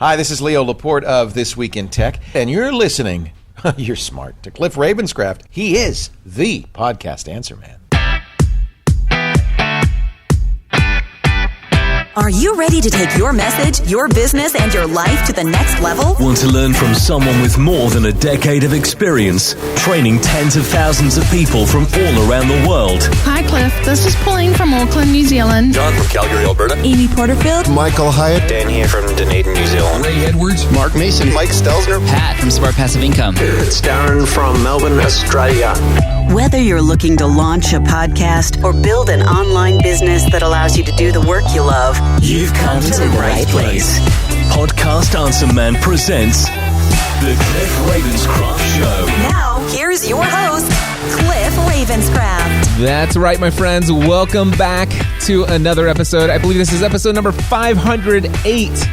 Hi, this is Leo Laporte of This Week in Tech, and you're listening, you're smart, to Cliff Ravenscraft. He is the podcast answer man. Are you ready to take your message, your business, and your life to the next level? Want to learn from someone with more than a decade of experience, training tens of thousands of people from all around the world? Hi, Cliff. This is Pauline from Auckland, New Zealand. John from Calgary, Alberta. Amy Porterfield. Michael Hyatt. Dan here from Dunedin, New Zealand. Ray Edwards. Mark Mason. Mike Stelzner. Pat from Smart Passive Income. It's Darren from Melbourne, Australia. Whether you're looking to launch a podcast or build an online business that allows you to do the work you love, You've come to the right place. Podcast Answer Man presents The Cliff Ravenscraft Show. Now, here's your host, Cliff Ravenscraft. That's right, my friends. Welcome back to another episode. I believe this is episode number 508.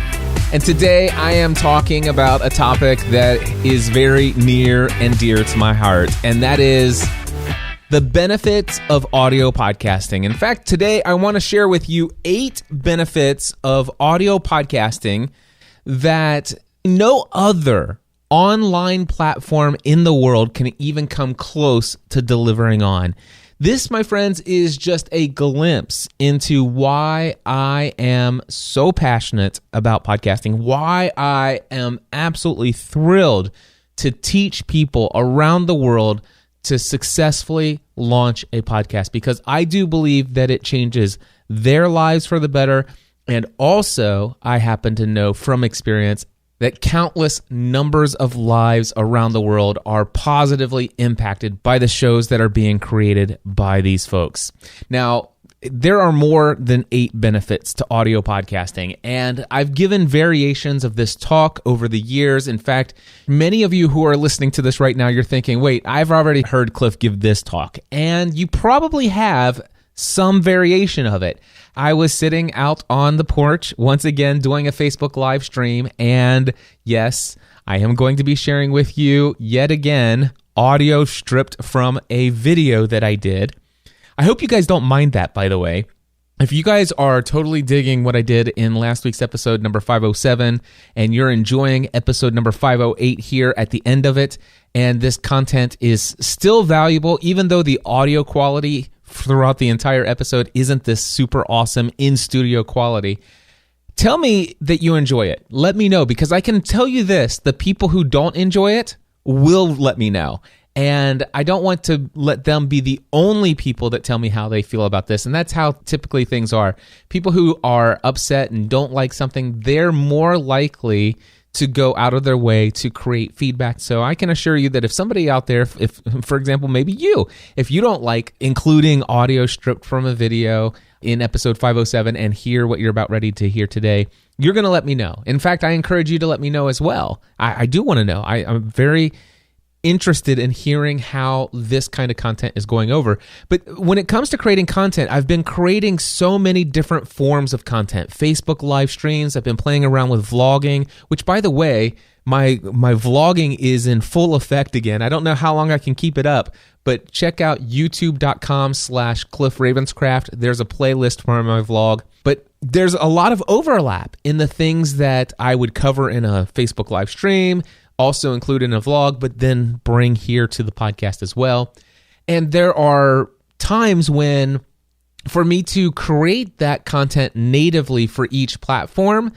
And today I am talking about a topic that is very near and dear to my heart, and that is the benefits of audio podcasting. In fact, today I want to share with you 8 benefits of audio podcasting that no other online platform in the world can even come close to delivering on. This, my friends, is just a glimpse into why I am so passionate about podcasting, why I am absolutely thrilled to teach people around the world to successfully launch a podcast, because I do believe that it changes their lives for the better. And also, I happen to know from experience that countless numbers of lives around the world are positively impacted by the shows that are being created by these folks. Now, there are more than 8 benefits to audio podcasting, and I've given variations of this talk over the years. In fact, many of you who are listening to this right now, you're thinking, wait, I've already heard Cliff give this talk, and you probably have some variation of it. I was sitting out on the porch, once again, doing a Facebook live stream, and yes, I am going to be sharing with you, yet again, audio stripped from a video that I did. I hope you guys don't mind that, by the way. If you guys are totally digging what I did in last week's episode number 507, and you're enjoying episode number 508 here at the end of it, and this content is still valuable, even though the audio quality throughout the entire episode isn't this super awesome in-studio quality, tell me that you enjoy it. Let me know, because I can tell you this, the people who don't enjoy it will let me know. And I don't want to let them be the only people that tell me how they feel about this. And that's how typically things are. People who are upset and don't like something, they're more likely to go out of their way to create feedback. So I can assure you that if somebody out there, if for example, maybe you, if you don't like including audio stripped from a video in episode 507 and hear what you're about ready to hear today, you're going to let me know. In fact, I encourage you to let me know as well. I do want to know. I'm very interested in hearing how this kind of content is going over. But when it comes to creating content, I've been creating so many different forms of content. Facebook live streams, I've been playing around with vlogging, which, by the way, my vlogging is in full effect again. I don't know how long I can keep it up, but check out youtube.com/Cliff Ravenscraft. There's a playlist for my vlog. But there's a lot of overlap in the things that I would cover in a Facebook live stream, also include in a vlog, but then bring here to the podcast as well. And there are times when, for me to create that content natively for each platform,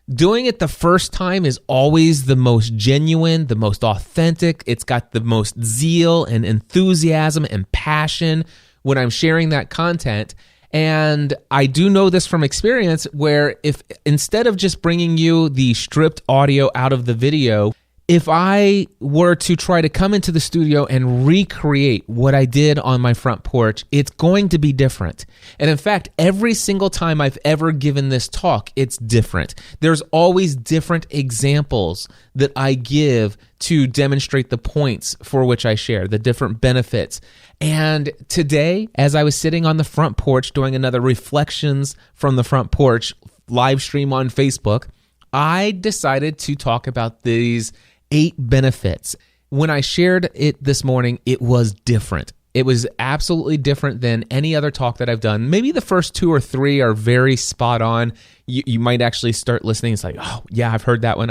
doing it the first time is always the most genuine, the most authentic. It's got the most zeal and enthusiasm and passion when I'm sharing that content. And I do know this from experience, where if instead of just bringing you the stripped audio out of the video, if I were to try to come into the studio and recreate what I did on my front porch, it's going to be different. And in fact, every single time I've ever given this talk, it's different. There's always different examples that I give to demonstrate the points for which I share, the different benefits. And today, as I was sitting on the front porch doing another Reflections from the Front Porch live stream on Facebook, I decided to talk about these 8 benefits. When I shared it this morning, it was different. It was absolutely different than any other talk that I've done. Maybe the first 2 or 3 are very spot on. You might actually start listening. It's like, oh, yeah, I've heard that one.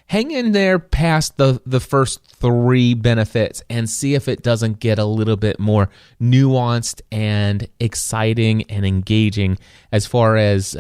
Hang in there past the first 3 benefits and see if it doesn't get a little bit more nuanced and exciting and engaging as far as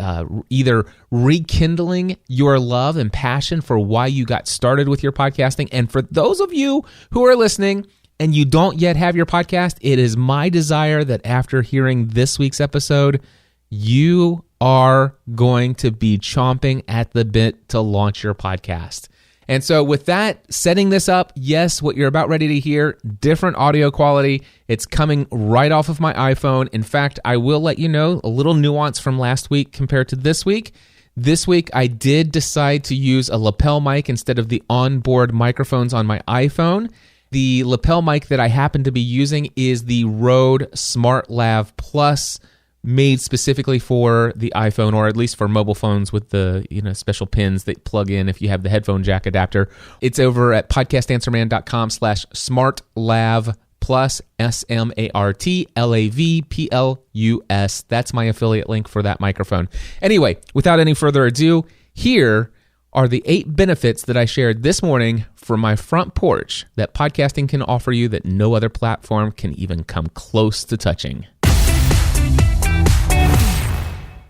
either rekindling your love and passion for why you got started with your podcasting. And for those of you who are listening and you don't yet have your podcast, it is my desire that after hearing this week's episode, you are going to be chomping at the bit to launch your podcast. And so with that, setting this up, yes, what you're about ready to hear, different audio quality. It's coming right off of my iPhone. In fact, I will let you know a little nuance from last week compared to this week. This week, I did decide to use a lapel mic instead of the onboard microphones on my iPhone. The lapel mic that I happen to be using is the Rode SmartLav Plus, made specifically for the iPhone, or at least for mobile phones with the special pins that plug in if you have the headphone jack adapter. It's over at podcastanswerman.com/SmartLav Plus, SmartLavPlus. That's my affiliate link for that microphone. Anyway, without any further ado, here are the 8 benefits that I shared this morning from my front porch that podcasting can offer you that no other platform can even come close to touching.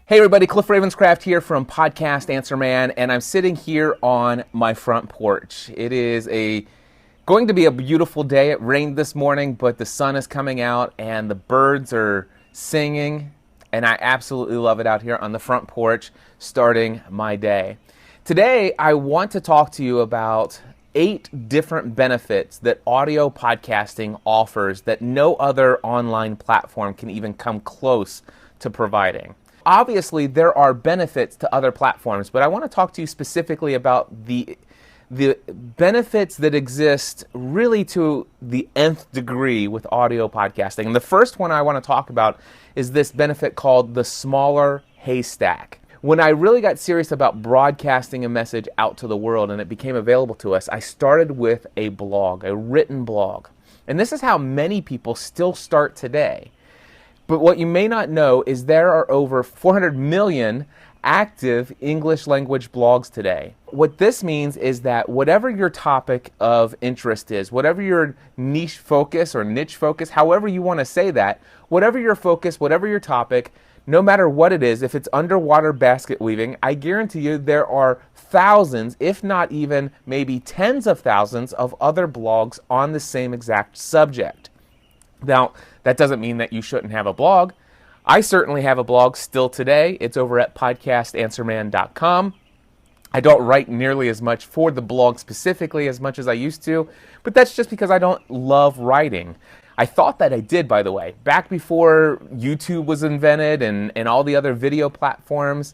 Hey everybody, Cliff Ravenscraft here from Podcast Answer Man, and I'm sitting here on my front porch. It is going to be a beautiful day. It rained this morning, but the sun is coming out and the birds are singing, and I absolutely love it out here on the front porch starting my day. Today, I want to talk to you about 8 different benefits that audio podcasting offers that no other online platform can even come close to providing. Obviously, there are benefits to other platforms, but I want to talk to you specifically about the benefits that exist really to the nth degree with audio podcasting. And the first one I want to talk about is this benefit called the smaller haystack. When I really got serious about broadcasting a message out to the world and it became available to us, I started with a blog, a written blog. And this is how many people still start today. But what you may not know is there are over 400 million active English language blogs today. What this means is that whatever your topic of interest is, whatever your niche focus or niche focus, however you want to say that, whatever your focus, whatever your topic, no matter what it is, if it's underwater basket weaving, I guarantee you there are thousands, if not even maybe tens of thousands of other blogs on the same exact subject. Now, that doesn't mean that you shouldn't have a blog. I certainly have a blog still today. It's over at podcastanswerman.com. I don't write nearly as much for the blog specifically as much as I used to, but that's just because I don't love writing. I thought that I did, by the way. Back before YouTube was invented and all the other video platforms,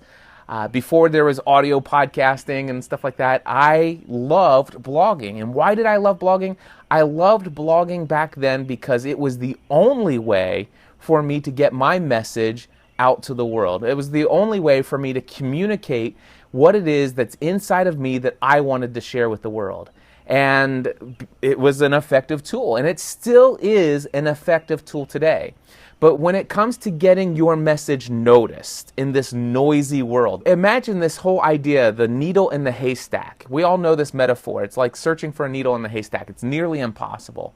before there was audio podcasting and stuff like that, I loved blogging. And why did I love blogging? I loved blogging back then because it was the only way for me to get my message out to the world. It was the only way for me to communicate what it is that's inside of me that I wanted to share with the world. And it was an effective tool, and it still is an effective tool today. But when it comes to getting your message noticed in this noisy world, imagine this whole idea, the needle in the haystack. We all know this metaphor. It's like searching for a needle in the haystack. It's nearly impossible.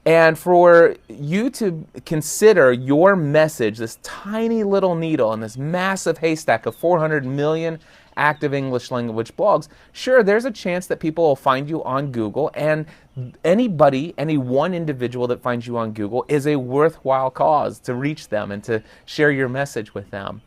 And for you to consider your message, this tiny little needle in this massive haystack of 400 million active English language blogs, sure, there's a chance that people will find you on Google, and any one individual that finds you on Google is a worthwhile cause to reach them and to share your message with them.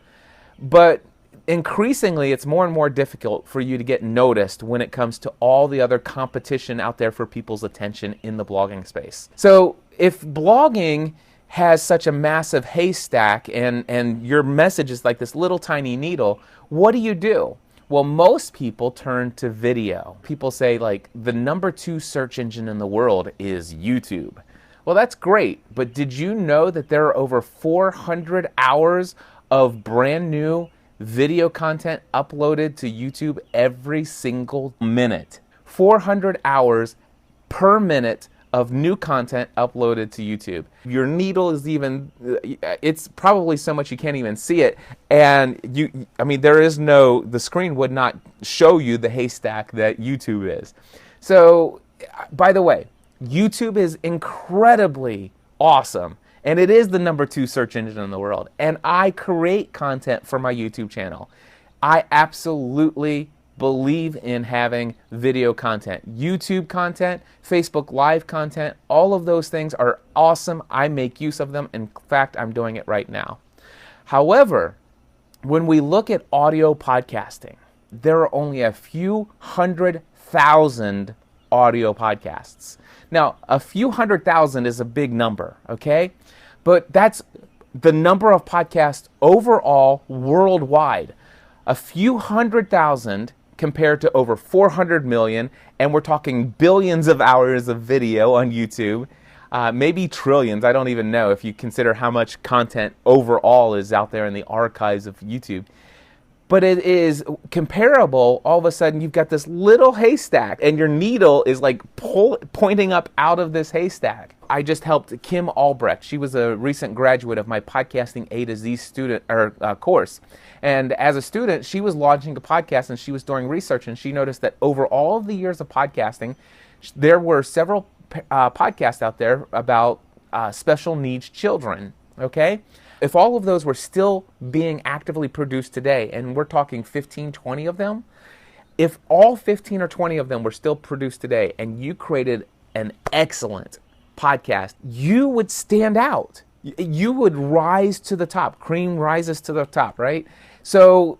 But increasingly, it's more and more difficult for you to get noticed when it comes to all the other competition out there for people's attention in the blogging space. So if blogging has such a massive haystack and your message is like this little tiny needle, what do? Well, most people turn to video. People say like the number 2 search engine in the world is YouTube. Well, that's great, but did you know that there are over 400 hours of brand new video content uploaded to YouTube every single minute? 400 hours per minute of new content uploaded to YouTube. Your needle is it's probably so much you can't even see it. And the screen would not show you the haystack that YouTube is. So, by the way, YouTube is incredibly awesome. And it is the number 2 search engine in the world. And I create content for my YouTube channel. I absolutely believe in having video content. YouTube content, Facebook Live content, all of those things are awesome. I make use of them. In fact, I'm doing it right now. However, when we look at audio podcasting, there are only a few 100,000 audio podcasts. Now, a few 100,000 is a big number, okay? But that's the number of podcasts overall worldwide. A few 100,000 compared to over 400 million, and we're talking billions of hours of video on YouTube, maybe trillions, I don't even know if you consider how much content overall is out there in the archives of YouTube. But it is comparable. All of a sudden, you've got this little haystack, and your needle is like pointing up out of this haystack. I just helped Kim Albrecht. She was a recent graduate of my Podcasting A to Z course. And as a student, she was launching a podcast, and she was doing research, and she noticed that over all of the years of podcasting, there were several podcasts out there about special needs children, okay? If all of those were still being actively produced today, and we're talking 15, 20 of them, if all 15 or 20 of them were still produced today and you created an excellent podcast, you would stand out. You would rise to the top. Cream rises to the top, right? So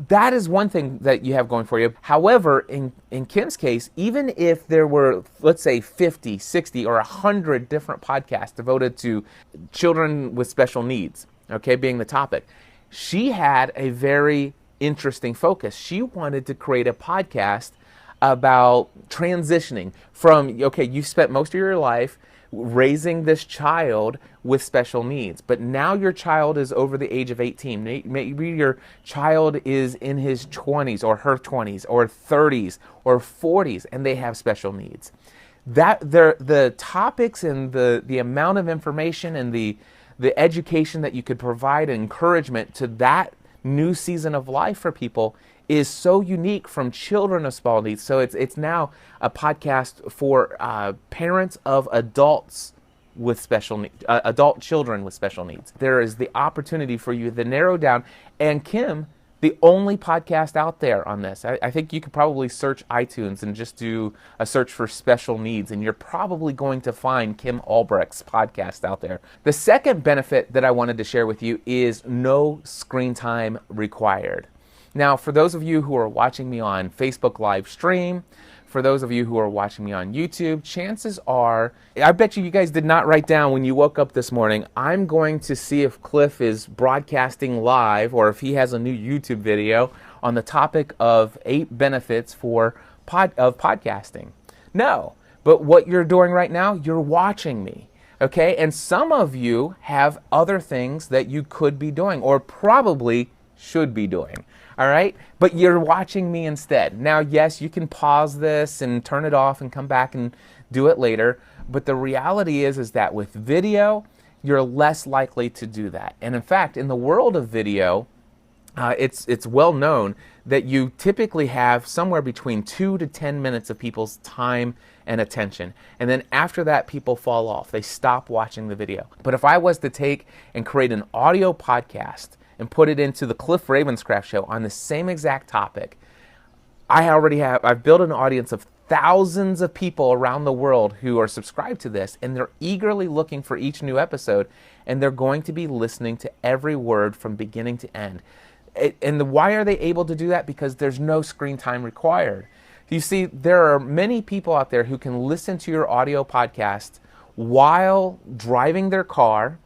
that is one thing that you have going for you. However, in Kim's case, even if there were, let's say, 50, 60, or 100 different podcasts devoted to children with special needs, okay, being the topic, she had a very interesting focus. She wanted to create a podcast about transitioning from, okay, you've spent most of your life raising this child with special needs, but now your child is over the age of 18. Maybe your child is in his 20s or her 20s or 30s or 40s, and they have special needs. The topics and the amount of information and the education that you could provide and encouragement to that new season of life for people is so unique from children of special needs. So it's now a podcast for parents of adults with special needs, adult children with special needs. There is the opportunity for you to narrow down. And Kim, the only podcast out there on this, I think you could probably search iTunes and just do a search for special needs, and you're probably going to find Kim Albrecht's podcast out there. The second benefit that I wanted to share with you is no screen time required. Now, for those of you who are watching me on Facebook live stream, for those of you who are watching me on YouTube, chances are, I bet you guys did not write down when you woke up this morning, I'm going to see if Cliff is broadcasting live or if he has a new YouTube video on the topic of 8 benefits of podcasting. No, but what you're doing right now, you're watching me. Okay, and some of you have other things that you could be doing or probably should be doing. All right, but you're watching me instead. Now, yes, you can pause this and turn it off and come back and do it later. But the reality is that with video, you're less likely to do that. And in fact, in the world of video, it's well known that you typically have somewhere between 2 to 10 minutes of people's time and attention. And then after that, people fall off. They stop watching the video. But if I was to take and create an audio podcast and put it into the Cliff Ravenscraft Show on the same exact topic, I've built an audience of thousands of people around the world who are subscribed to this, and they're eagerly looking for each new episode, and they're going to be listening to every word from beginning to end. Why are they able to do that? Because there's no screen time required. You see, there are many people out there who can listen to your audio podcast while driving their car,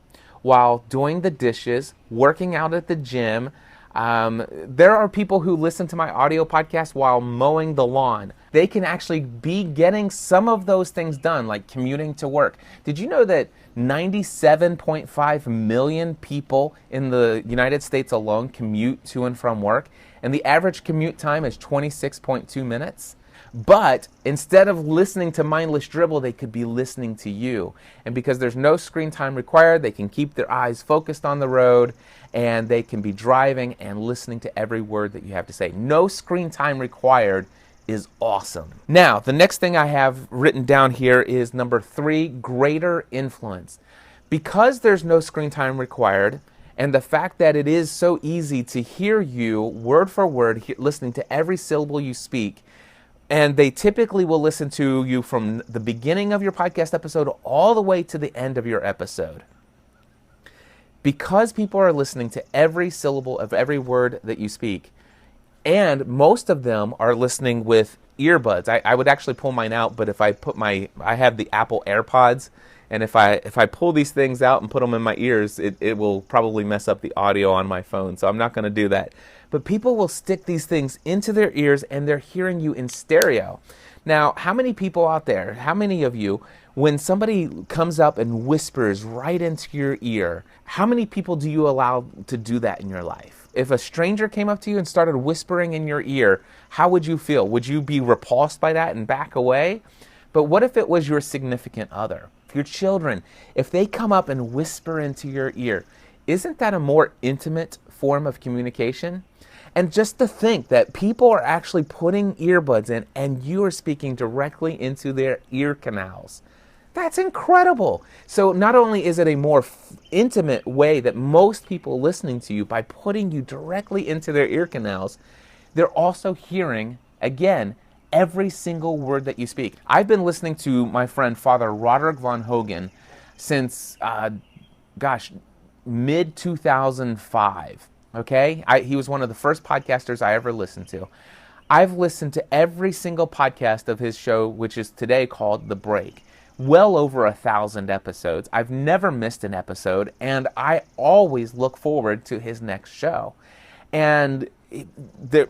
while doing the dishes, working out at the gym. There are people who listen to my audio podcast while mowing the lawn. They can actually be getting some of those things done, like commuting to work. Did you know that 97.5 million people in the United States alone commute to and from work? And the average commute time is 26.2 minutes. But instead of listening to mindless dribble, they could be listening to you. And because there's no screen time required, they can keep their eyes focused on the road, and they can be driving and listening to every word that you have to say. No screen time required is awesome. Now, the next thing I have written down here is number 3, greater influence. Because there's no screen time required, and the fact that it is so easy to hear you word for word, listening to every syllable you speak, and they typically will listen to you from the beginning of your podcast episode all the way to the end of your episode. Because people are listening to every syllable of every word that you speak, and most of them are listening with earbuds. I would actually pull mine out, but if I put I have the Apple AirPods, and if I pull these things out and put them in my ears, it will probably mess up the audio on my phone, so I'm not going to do that. But people will stick these things into their ears, and they're hearing you in stereo. Now, how many people out there, how many of you, when somebody comes up and whispers right into your ear, how many people do you allow to do that in your life? If a stranger came up to you and started whispering in your ear, how would you feel? Would you be repulsed by that and back away? But what if it was your significant other? Your children, if they come up and whisper into your ear, isn't that a more intimate form of communication? And just to think that people are actually putting earbuds in and you are speaking directly into their ear canals. That's incredible. So not only is it a more intimate way that most people listening to you by putting you directly into their ear canals, they're also hearing, again, every single word that you speak. I've been listening to my friend Father Roderick Von Hogan since, mid-2005. Okay? He was one of the first podcasters I ever listened to. I've listened to every single podcast of his show, which is today called The Break. Well over 1,000 episodes. I've never missed an episode, and I always look forward to his next show. And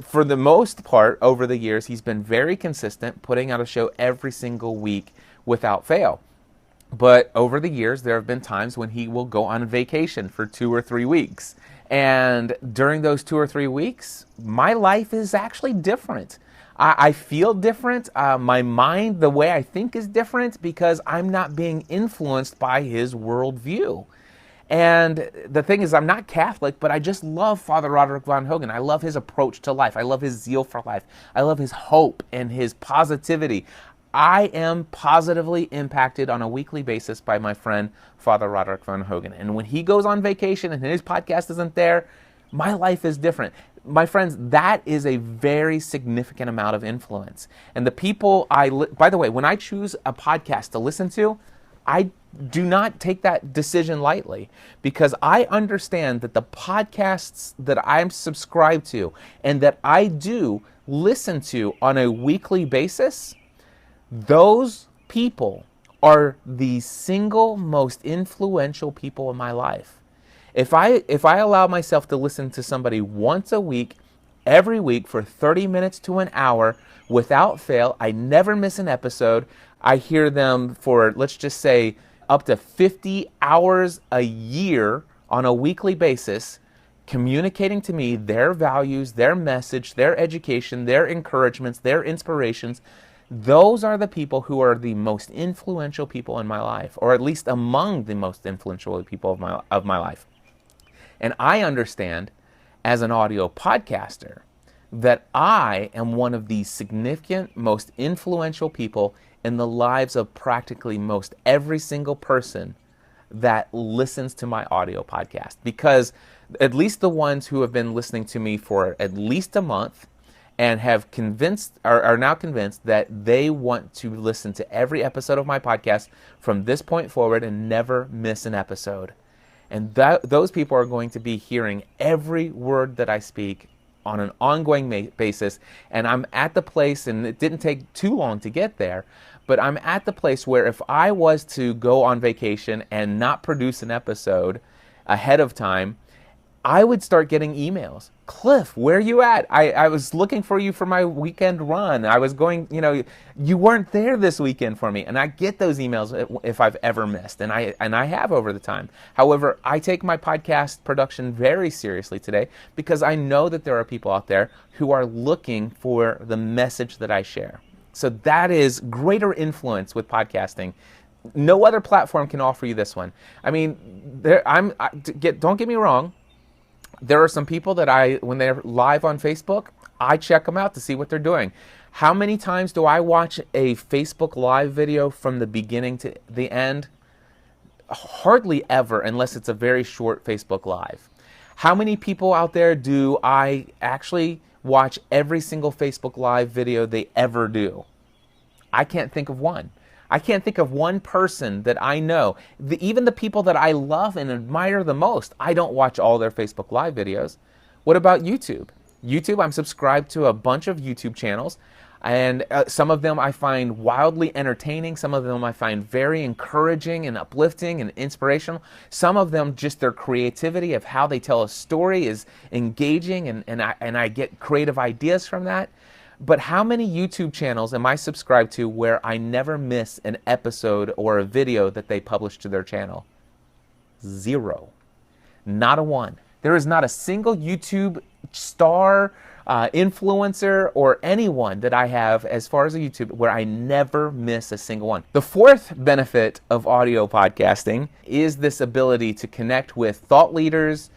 for the most part, over the years, he's been very consistent, putting out a show every single week without fail. But over the years, there have been times when he will go on vacation for 2 or 3 weeks. And during those 2 or 3 weeks, my life is actually different. I feel different. My mind, the way I think is different because I'm not being influenced by his worldview. And the thing is, I'm not Catholic, but I just love Father Roderick Von Hogan. I love his approach to life. I love his zeal for life. I love his hope and his positivity. I am positively impacted on a weekly basis by my friend, Father Roderick Von Hogan. And when he goes on vacation and his podcast isn't there, my life is different. My friends, that is a very significant amount of influence. And the people by the way, when I choose a podcast to listen to, I do not take that decision lightly because I understand that the podcasts that I'm subscribed to and that I do listen to on a weekly basis, those people are the single most influential people in my life. If I allow myself to listen to somebody once a week, every week for 30 minutes to an hour without fail, I never miss an episode. I hear them for, let's just say, up to 50 hours a year on a weekly basis, communicating to me their values, their message, their education, their encouragements, their inspirations. Those are the people who are the most influential people in my life, or at least among the most influential people of my life. And I understand as an audio podcaster that I am one of the significant, most influential people in the lives of practically most every single person that listens to my audio podcast. Because at least the ones who have been listening to me for at least a month and have are now convinced that they want to listen to every episode of my podcast from this point forward and never miss an episode. And those people are going to be hearing every word that I speak on an ongoing basis. And I'm at the place, and it didn't take too long to get there, but I'm at the place where if I was to go on vacation and not produce an episode ahead of time, I would start getting emails. Cliff, where are you at? I was looking for you for my weekend run. I was going, you weren't there this weekend for me. And I get those emails if I've ever missed. And I have over the time. However, I take my podcast production very seriously today because I know that there are people out there who are looking for the message that I share. So that is greater influence with podcasting. No other platform can offer you this one. I mean, don't get me wrong. There are some people that when they're live on Facebook, I check them out to see what they're doing. How many times do I watch a Facebook Live video from the beginning to the end? Hardly ever, unless it's a very short Facebook Live. How many people out there do I actually watch every single Facebook Live video they ever do? I can't think of one. I can't think of one person that I know. Even the people that I love and admire the most, I don't watch all their Facebook Live videos. What about YouTube? YouTube, I'm subscribed to a bunch of YouTube channels, and some of them I find wildly entertaining. Some of them I find very encouraging and uplifting and inspirational. Some of them, just their creativity of how they tell a story is engaging, and I get creative ideas from that. But how many YouTube channels am I subscribed to where I never miss an episode or a video that they publish to their channel? Zero. Not a one. There is not a single YouTube star, influencer, or anyone that I have as far as a YouTube where I never miss a single one. The fourth benefit of audio podcasting is this ability to connect with thought leaders,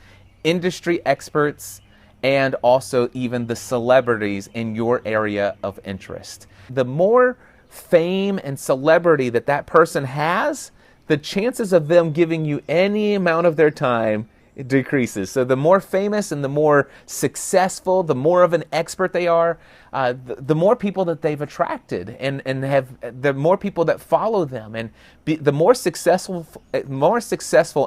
industry experts, and also even the celebrities in your area of interest. The more fame and celebrity that person has, the chances of them giving you any amount of their time decreases. So the more famous and the more successful, the more of an expert they are, the more people that they've attracted, and have the more people that follow them, and the more successful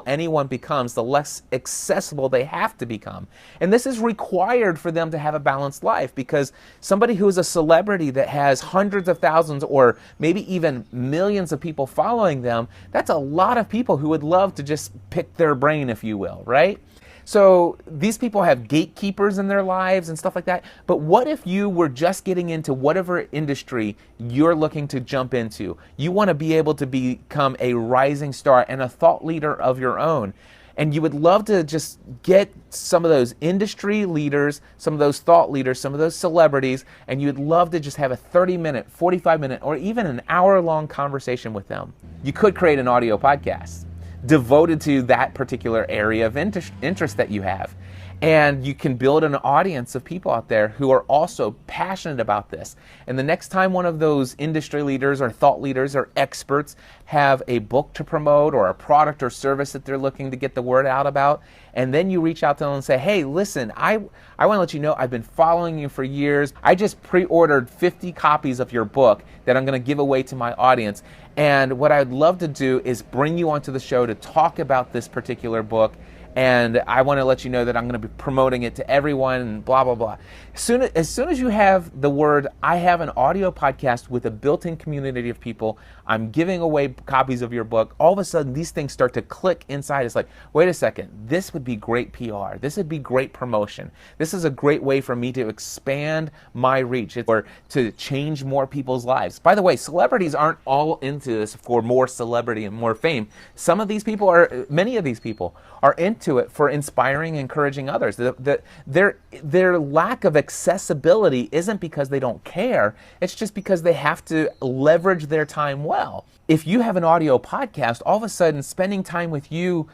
anyone becomes, the less accessible they have to become. And this is required for them to have a balanced life, because somebody who is a celebrity that has hundreds of thousands or maybe even millions of people following them, that's a lot of people who would love to just pick their brain, if you will, right? So these people have gatekeepers in their lives and stuff like that. But what if you were just getting into whatever industry you're looking to jump into? You want to be able to become a rising star and a thought leader of your own. And you would love to just get some of those industry leaders, some of those thought leaders, some of those celebrities, and you'd love to just have a 30-minute, 45-minute, or even an hour-long conversation with them. You could create an audio podcast devoted to that particular area of interest that you have. And you can build an audience of people out there who are also passionate about this. And the next time one of those industry leaders or thought leaders or experts have a book to promote or a product or service that they're looking to get the word out about, and then you reach out to them and say, hey, listen, I want to let you know I've been following you for years. I just pre-ordered 50 copies of your book that I'm going to give away to my audience. And what I'd love to do is bring you onto the show to talk about this particular book. And I want to let you know that I'm going to be promoting it to everyone and blah, blah, blah. As soon as you have the word, I have an audio podcast with a built-in community of people, I'm giving away copies of your book, all of a sudden these things start to click inside. It's like, wait a second, this would be great PR. This would be great promotion. This is a great way for me to expand my reach or to change more people's lives. By the way, celebrities aren't all into this for more celebrity and more fame. Many of these people are into it for inspiring and encouraging others. Their lack of accessibility isn't because they don't care, it's just because they have to leverage their time well. If you have an audio podcast, all of a sudden spending time with you,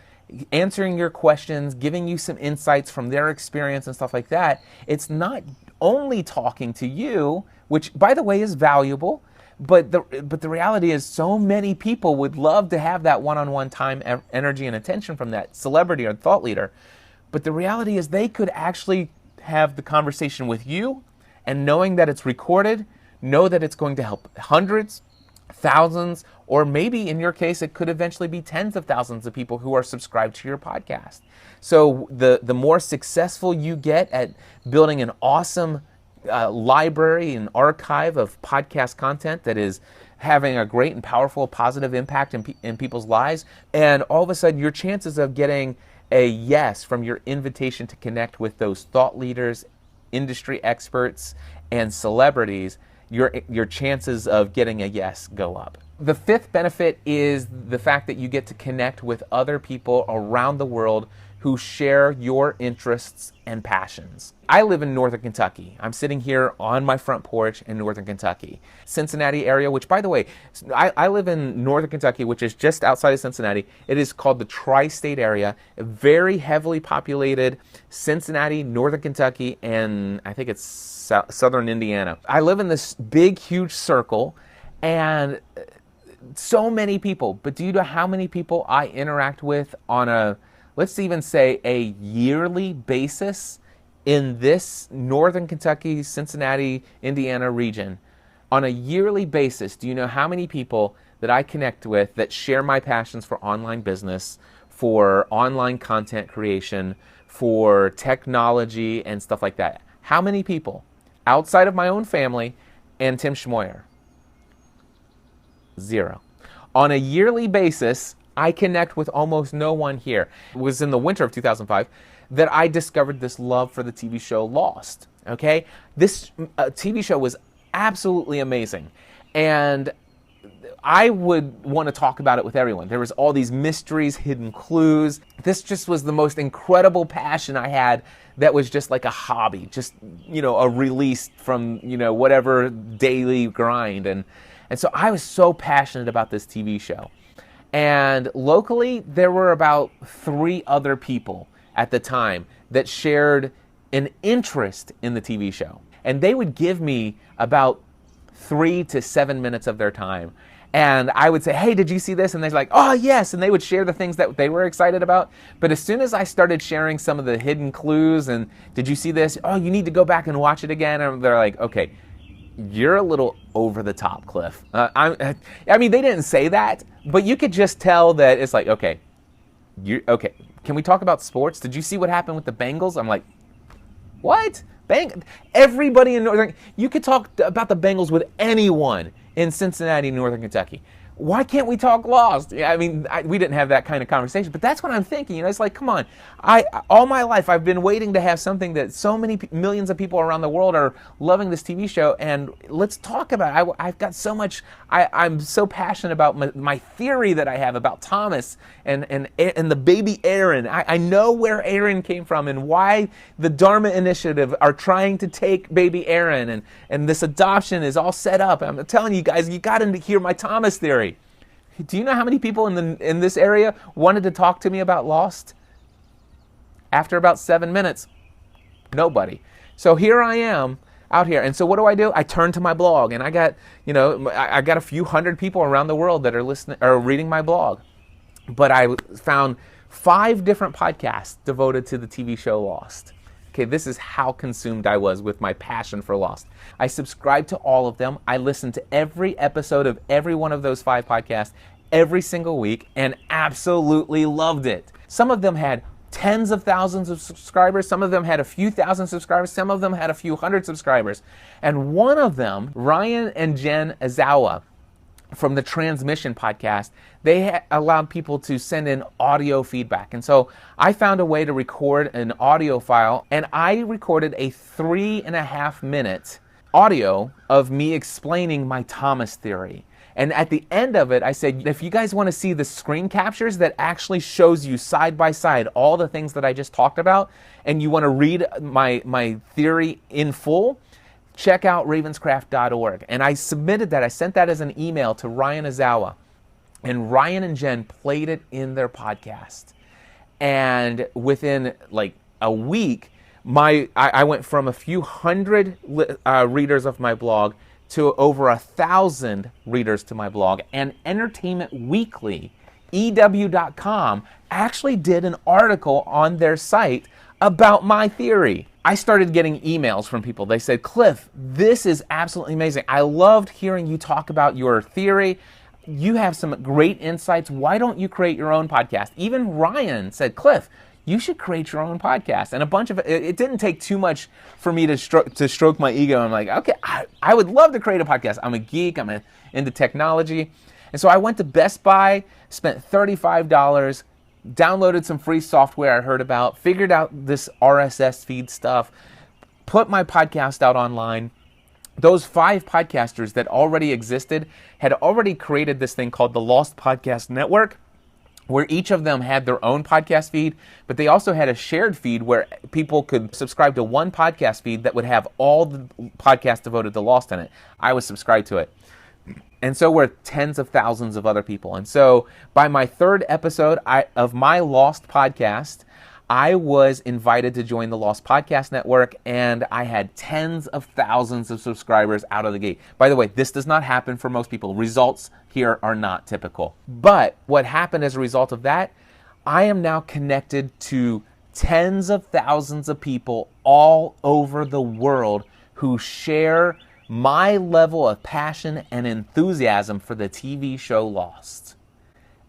answering your questions, giving you some insights from their experience and stuff like that, it's not only talking to you, which by the way is valuable, but the reality is so many people would love to have that one-on-one time, energy, and attention from that celebrity or thought leader. But the reality is they could actually have the conversation with you, and knowing that it's recorded, know that it's going to help hundreds, thousands, or maybe in your case, it could eventually be tens of thousands of people who are subscribed to your podcast. So the more successful you get at building an awesome library and archive of podcast content that is having a great and powerful positive impact in people's lives, and all of a sudden your chances of getting a yes from your invitation to connect with those thought leaders, industry experts, and celebrities, your chances of getting a yes go up. The fifth benefit is the fact that you get to connect with other people around the world who share your interests and passions. I live in Northern Kentucky. I'm sitting here on my front porch in Northern Kentucky. Cincinnati area, which by the way, I live in Northern Kentucky, which is just outside of Cincinnati. It is called the Tri-State area, a very heavily populated Cincinnati, Northern Kentucky, and I think it's Southern Indiana. I live in this big, huge circle, and so many people, but do you know how many people I interact with on a, let's even say a yearly basis in this Northern Kentucky, Cincinnati, Indiana region? On a yearly basis, do you know how many people that I connect with that share my passions for online business, for online content creation, for technology and stuff like that? How many people outside of my own family and Tim Schmoyer? 0. On a yearly basis, I connect with almost no one here. It was in the winter of 2005 that I discovered this love for the TV show Lost. Okay? This TV show was absolutely amazing. And I would want to talk about it with everyone. There was all these mysteries, hidden clues. This just was the most incredible passion I had that was just like a hobby, just, a release from, whatever daily grind. And so I was so passionate about this TV show. And locally, there were about 3 other people at the time that shared an interest in the TV show. And they would give me about 3 to 7 minutes of their time. And I would say, hey, did you see this? And they're like, oh, yes. And they would share the things that they were excited about. But as soon as I started sharing some of the hidden clues and did you see this? Oh, you need to go back and watch it again. And they're like, okay, you're a little over the top, Cliff. I mean, they didn't say that, but you could just tell that it's like, okay, can we talk about sports? Did you see what happened with the Bengals? I'm like, what? Everybody in Northern, you could talk about the Bengals with anyone in Cincinnati, Northern Kentucky. Why can't we talk Lost? I mean, we didn't have that kind of conversation, but that's what I'm thinking. It's like, come on. All my life, I've been waiting to have something that so many millions of people around the world are loving this TV show, and let's talk about it. I've got so much. I'm so passionate about my theory that I have about Thomas and the baby Aaron. I know where Aaron came from and why the Dharma Initiative are trying to take baby Aaron, and this adoption is all set up. I'm telling you guys, you got to hear my Thomas theory. Do you know how many people in this area wanted to talk to me about Lost? After about 7 minutes, nobody. So here I am out here. And so what do? I turn to my blog, and I got, I got a few hundred people around the world that are listening or reading my blog. But I found 5 different podcasts devoted to the TV show Lost. Okay, this is how consumed I was with my passion for Lost. I subscribed to all of them. I listened to every episode of every one of those 5 podcasts every single week and absolutely loved it. Some of them had tens of thousands of subscribers. Some of them had a few thousand subscribers. Some of them had a few hundred subscribers. And one of them, Ryan and Jen Azawa, from the Transmission podcast, they allowed people to send in audio feedback. And so I found a way to record an audio file, and I recorded a 3.5 minute audio of me explaining my Thomas theory. And at the end of it, I said, if you guys want to see the screen captures that actually shows you side by side all the things that I just talked about, and you want to read my theory in full, check out ravenscraft.org. And I submitted that. I sent that as an email to Ryan Azawa. And Ryan and Jen played it in their podcast. And within like a week, I went from a few hundred readers of my blog to over 1,000 readers to my blog. And Entertainment Weekly, EW.com, actually did an article on their site about my theory. I started getting emails from people. They said, Cliff, this is absolutely amazing. I loved hearing you talk about your theory. You have some great insights. Why don't you create your own podcast? Even Ryan said, Cliff, you should create your own podcast. And a bunch of it didn't take too much for me to stroke my ego. I'm like, okay, I would love to create a podcast. I'm a geek. I'm into technology. And so I went to Best Buy, spent $35, downloaded some free software I heard about, figured out this RSS feed stuff, put my podcast out online. Those 5 podcasters that already existed had already created this thing called the Lost Podcast Network, where each of them had their own podcast feed, but they also had a shared feed where people could subscribe to one podcast feed that would have all the podcasts devoted to Lost in it. I was subscribed to it. And so were tens of thousands of other people. And so by my third episode of my Lost podcast, I was invited to join the Lost Podcast Network, and I had tens of thousands of subscribers out of the gate. By the way, this does not happen for most people. Results here are not typical. But what happened as a result of that, I am now connected to tens of thousands of people all over the world who share my level of passion and enthusiasm for the TV show Lost.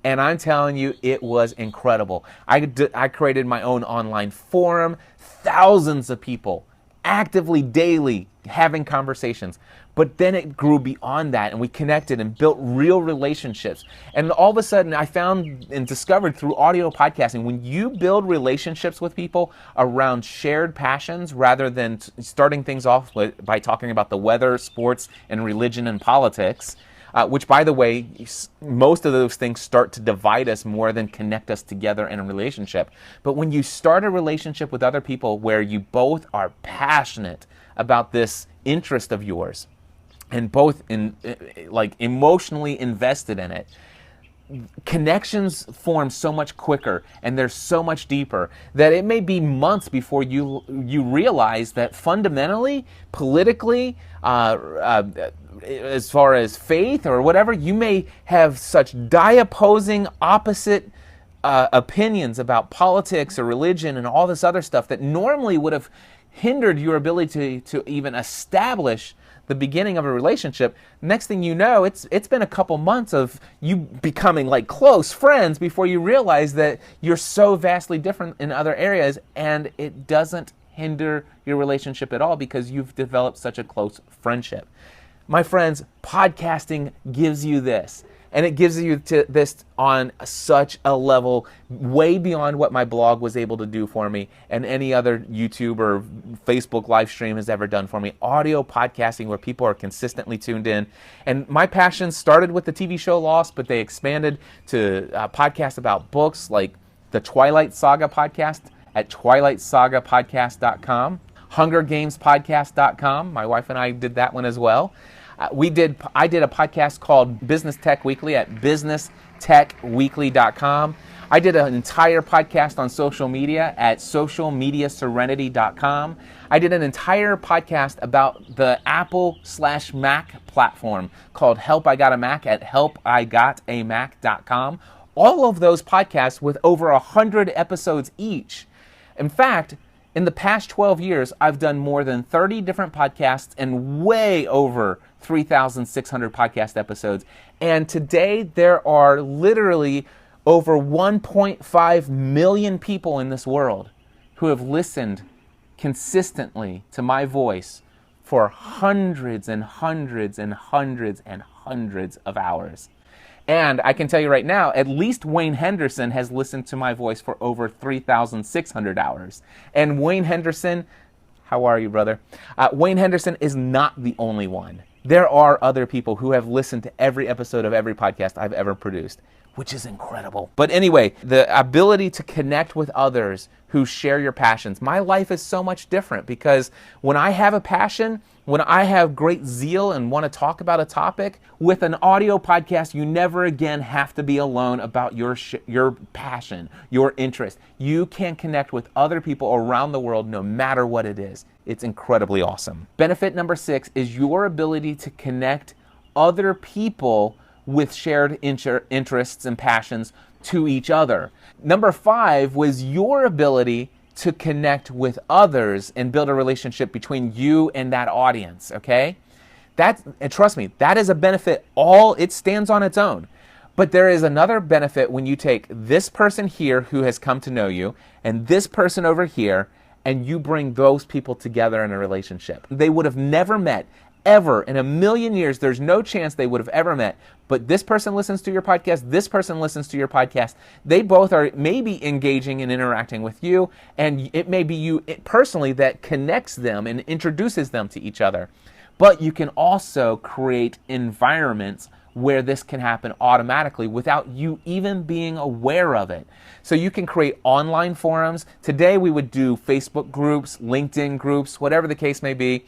And I'm telling you, it was incredible. I created my own online forum, thousands of people actively, daily, having conversations. But then it grew beyond that, and we connected and built real relationships. And all of a sudden, I found and discovered through audio podcasting, when you build relationships with people around shared passions, rather than starting things off by talking about the weather, sports, and religion and politics, which, by the way, most of those things start to divide us more than connect us together in a relationship. But when you start a relationship with other people where you both are passionate about this interest of yours and both emotionally invested in it, connections form so much quicker and they're so much deeper that it may be months before you realize that fundamentally, politically, as far as faith or whatever, you may have such opposing, opposite opinions about politics or religion and all this other stuff that normally would have hindered your ability to even establish the beginning of a relationship. Next thing you know, it's been a couple months of you becoming like close friends before you realize that you're so vastly different in other areas, and it doesn't hinder your relationship at all because you've developed such a close friendship. My friends, podcasting gives you this. And it gives you this on such a level way beyond what my blog was able to do for me and any other YouTube or Facebook live stream has ever done for me. Audio podcasting where people are consistently tuned in. And my passion started with the TV show Lost, but they expanded to podcasts about books like the Twilight Saga podcast at twilightsagapodcast.com, hungergamespodcast.com. My wife and I did that one as well. I did a podcast called Business Tech Weekly at businesstechweekly.com. I did an entire podcast on social media at socialmediaserenity.com. I did an entire podcast about the Apple/Mac platform called Help I Got a Mac at helpigotamac.com. All of those podcasts with over 100 episodes each. In fact, in the past 12 years, I've done more than 30 different podcasts and way over 3,600 podcast episodes. And today there are literally over 1.5 million people in this world who have listened consistently to my voice for hundreds and hundreds and hundreds and hundreds of hours. And I can tell you right now, at least Wayne Henderson has listened to my voice for over 3,600 hours. And Wayne Henderson, how are you, brother? Wayne Henderson is not the only one. There are other people who have listened to every episode of every podcast I've ever produced, which is incredible. But anyway, the ability to connect with others who share your passions. My life is so much different because when I have a passion, when I have great zeal and want to talk about a topic, with an audio podcast, you never again have to be alone about your passion, your interest. You can connect with other people around the world no matter what it is. It's incredibly awesome. Benefit number 6 is your ability to connect other people with shared interests and passions to each other. Number 5 was your ability to connect with others and build a relationship between you and that audience, okay? And trust me, that is a benefit. It stands on its own. But there is another benefit when you take this person here who has come to know you and this person over here, and you bring those people together in a relationship. They would have never met ever in a million years. There's no chance they would have ever met. But this person listens to your podcast, this person listens to your podcast. They both are maybe engaging and interacting with you, and it may be you personally that connects them and introduces them to each other. But you can also create environments where this can happen automatically without you even being aware of it. So you can create online forums. Today we would do Facebook groups, LinkedIn groups, whatever the case may be.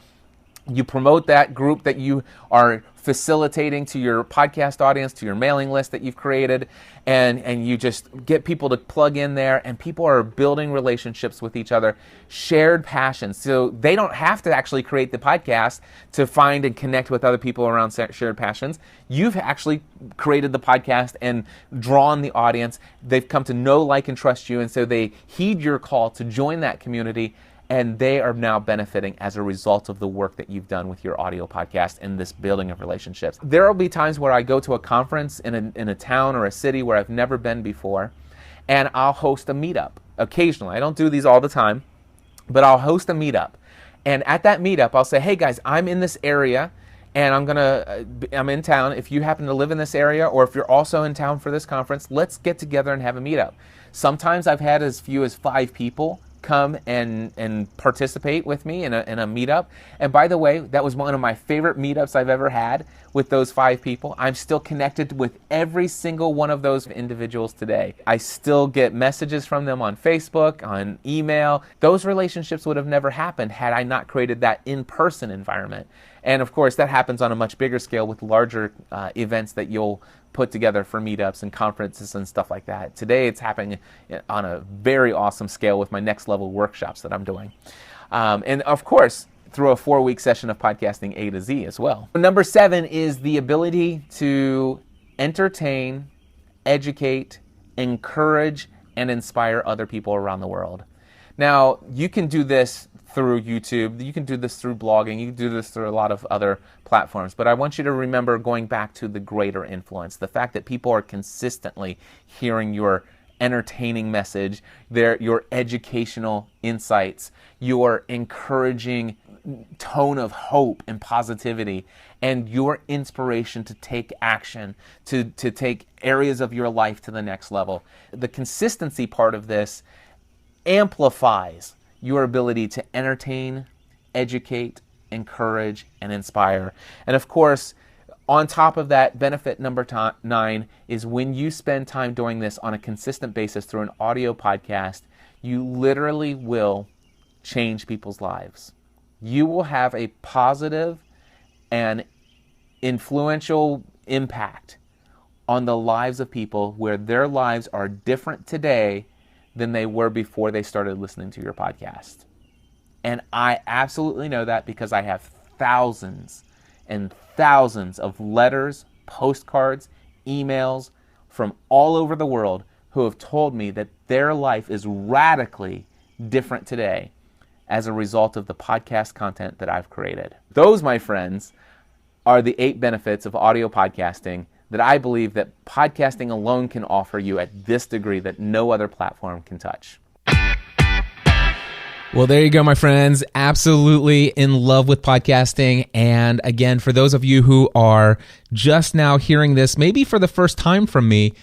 You promote that group that you are facilitating to your podcast audience, to your mailing list that you've created, and you just get people to plug in there, and people are building relationships with each other, shared passions. So they don't have to actually create the podcast to find and connect with other people around shared passions. You've actually created the podcast and drawn the audience. They've come to know, like, and trust you, and so they heed your call to join that community. And they are now benefiting as a result of the work that you've done with your audio podcast and this building of relationships. There will be times where I go to a conference in a town or a city where I've never been before, and I'll host a meetup occasionally. I don't do these all the time, but I'll host a meetup. And at that meetup, I'll say, hey guys, I'm in this area, and I'm in town. If you happen to live in this area, or if you're also in town for this conference, let's get together and have a meetup. Sometimes I've had as few as 5 people come and participate with me in a meetup. And by the way, that was one of my favorite meetups I've ever had with those 5 people. I'm still connected with every single one of those individuals today. I still get messages from them on Facebook, on email. Those relationships would have never happened had I not created that in-person environment. And of course, that happens on a much bigger scale with larger events that you'll put together for meetups and conferences and stuff like that. Today, it's happening on a very awesome scale with my next level workshops that I'm doing. And of course, through a 4-week session of podcasting A to Z as well. Number 7 is the ability to entertain, educate, encourage, and inspire other people around the world. Now, you can do this through YouTube, you can do this through blogging, you can do this through a lot of other platforms, but I want you to remember going back to the greater influence, the fact that people are consistently hearing your entertaining message, your educational insights, your encouraging tone of hope and positivity, and your inspiration to take action, to take areas of your life to the next level. The consistency part of this amplifies your ability to entertain, educate, encourage, and inspire. And of course, on top of that, benefit number 9 is when you spend time doing this on a consistent basis through an audio podcast, you literally will change people's lives. You will have a positive and influential impact on the lives of people where their lives are different today than they were before they started listening to your podcast. And I absolutely know that because I have thousands and thousands of letters, postcards, emails from all over the world who have told me that their life is radically different today as a result of the podcast content that I've created. Those, my friends, are the 8 benefits of audio podcasting that I believe that podcasting alone can offer you at this degree that no other platform can touch. Well, there you go, my friends. Absolutely in love with podcasting. And again, for those of you who are just now hearing this, maybe for the first time from me,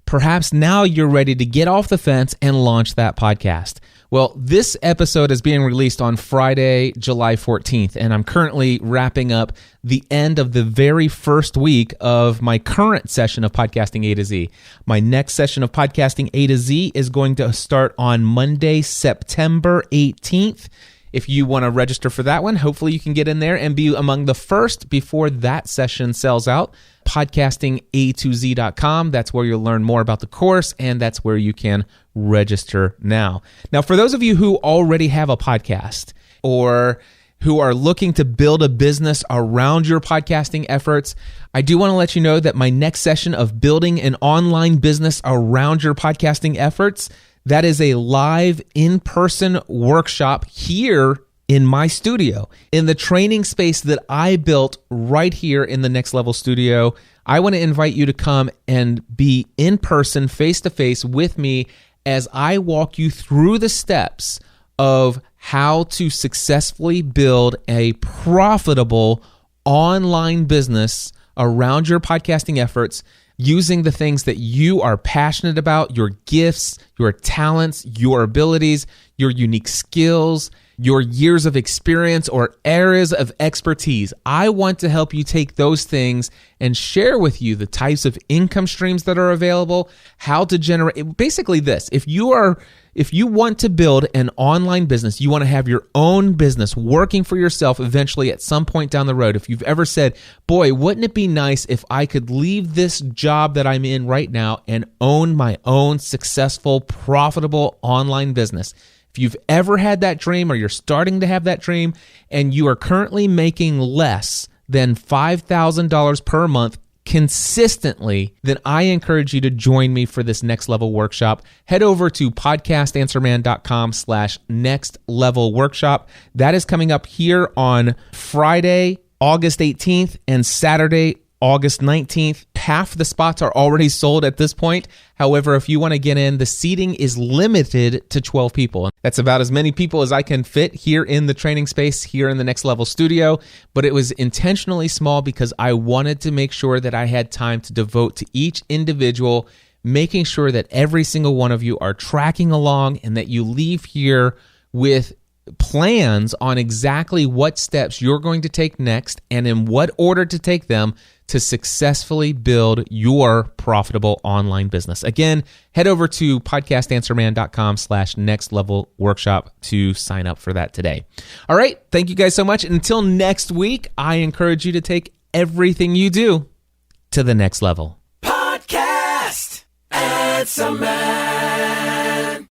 perhaps now you're ready to get off the fence and launch that podcast. Well, this episode is being released on Friday, July 14th, and I'm currently wrapping up the end of the very first week of my current session of Podcasting A to Z. My next session of Podcasting A to Z is going to start on Monday, September 18th. If you want to register for that one, hopefully you can get in there and be among the first before that session sells out. podcastinga2z.com. That's where you'll learn more about the course, and that's where you can register now. Now, for those of you who already have a podcast or who are looking to build a business around your podcasting efforts, I do want to let you know that my next session of building an online business around your podcasting efforts, that is a live in-person workshop here in my studio, in the training space that I built right here in the Next Level Studio. I want to invite you to come and be in person, face-to-face with me as I walk you through the steps of how to successfully build a profitable online business around your podcasting efforts using the things that you are passionate about, your gifts, your talents, your abilities, your unique skills, your years of experience or areas of expertise. I want to help you take those things and share with you the types of income streams that are available, how to generate, basically this. If you want to build an online business, you want to have your own business working for yourself eventually at some point down the road. If you've ever said, boy, wouldn't it be nice if I could leave this job that I'm in right now and own my own successful, profitable online business? If you've ever had that dream or you're starting to have that dream and you are currently making less than $5,000 per month consistently, then I encourage you to join me for this next level workshop. Head over to podcastanswerman.com/next level workshop. That is coming up here on Friday, August 18th and Saturday, August 19th. Half the spots are already sold at this point. However, if you want to get in, the seating is limited to 12 people. That's about as many people as I can fit here in the training space here in the Next Level studio, but it was intentionally small because I wanted to make sure that I had time to devote to each individual, making sure that every single one of you are tracking along and that you leave here with plans on exactly what steps you're going to take next and in what order to take them to successfully build your profitable online business. Again, head over to podcastanswerman.com/next level workshop to sign up for that today. All right. Thank you guys so much. Until next week, I encourage you to take everything you do to the next level. Podcast Answer Man.